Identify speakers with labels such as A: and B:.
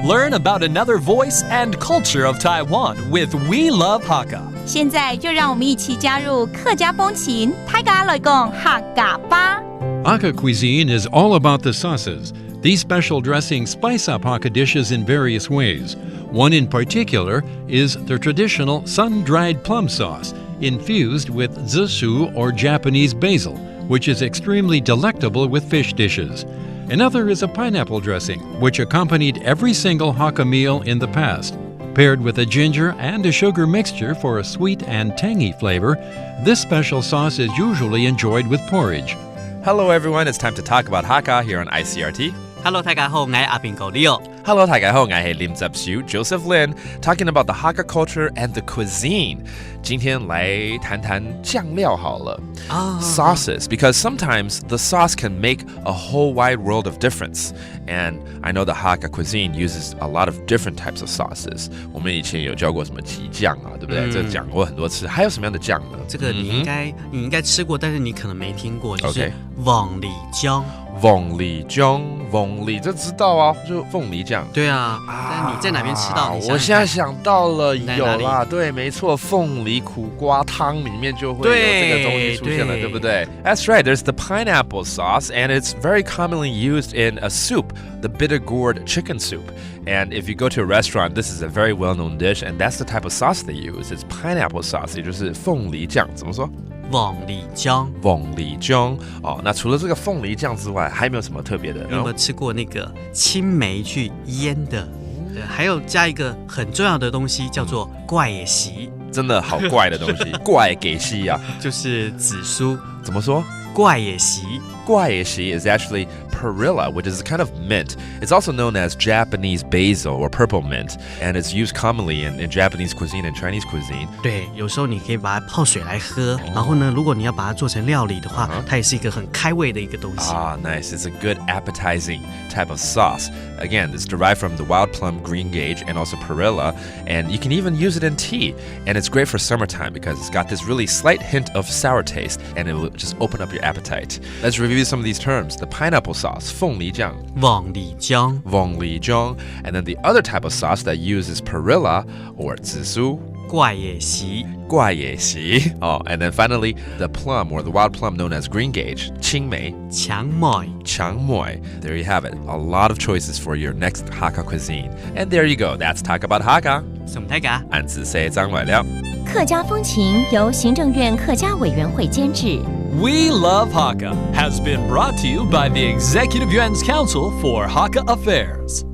A: Learn about another voice and culture of Taiwan with We Love Hakka.
B: 现在就让我们一起加入客家风情，大家来讲客家吧。
C: Hakka cuisine is all about the sauces. These special dressings spice up Hakka dishes in various ways. One in particular is the traditional sun-dried plum sauce, infused with zisu or Japanese basil, which is extremely delectable with fish dishes. Another is a pineapple dressing, which accompanied every single Hakka meal in the past. Paired with a ginger and a sugar mixture for a sweet and tangy flavor, this special sauce is usually enjoyed with porridge.
D: Hello everyone, it's time to talk about Hakka here on Icrt.
E: Hello， 大家好，我係阿邊個 Leo。Hello，
D: 大家好，我係林執書 Joseph Lin, talking about the Hakka culture and the cuisine. 今天來談談醬料好了。Sauces, because sometimes the sauce can make a whole wide world of difference. And I know the Hakka cuisine uses a lot of different types of sauces. 我們以前有教過什麼雞醬啊，對不對？這講過很多次。還有什麼樣的醬呢？
E: 這個你應該吃過，但是你可能沒聽過，就是鳳梨醬。
D: 鳳梨醬，鳳梨這知道啊，就鳳梨醬。
E: 對啊，但你在哪邊吃到？
D: 我現在想到了，有啦，對，沒錯，鳳梨苦瓜湯裡面就會有這個東西出現了，對不對？ That's right, there's the pineapple sauce, and it's very commonly used in a soup, the bitter gourd chicken soup. And if you go to a restaurant, this is a very well-known dish, and that's the type of sauce they use. It's pineapple sauce, 也就是鳳梨醬，怎麼說？
E: 鳳梨醬，
D: 鳳梨醬哦。那除了這個鳳梨醬之外，還有沒有什麼特別的？
E: 你有沒有吃過那個青梅去醃的？對，還有加一個很重要的東西，叫做怪野席。
D: 真的好怪的東西，怪給席啊，
E: 就是紫蘇。
D: 怎麼說？
E: 怪野席。
D: 怪野席 is actually perilla, which is a kind of mint. It's also known as Japanese basil or purple mint, and it's used commonly in Japanese cuisine and Chinese cuisine.
E: 对，有时候你可以把它泡水来喝，然后呢，如果你要把它做成料理的话，它也是一个很开胃的一个东西。
D: Nice. It's a good appetizing type of sauce. Again, it's derived from the wild plum green gage and also perilla, and you can even use it in tea. And it's great for summertime because it's got this really slight hint of sour taste, and it will just open up your appetite. Let's review some of these terms. The pineapple sauce, 鳳梨醬.
E: 鳳梨醬.
D: 鳳梨醬. And then the other type of sauce that uses perilla or 紫蘇.
E: 怪野席.
D: 怪野席. And then finally, the plum or the wild plum known as green gage, 青梅.
E: 薑梅.
D: 薑梅. There you have it. A lot of choices for your next Hakka cuisine. And there you go. That's Talk About Hakka.
E: 什麼大家？
D: 俺自細張來了。
B: 客家風情由行政院客家委員會監製。
A: We Love Hakka has been brought to you by the Executive Yuan's Council for Hakka Affairs.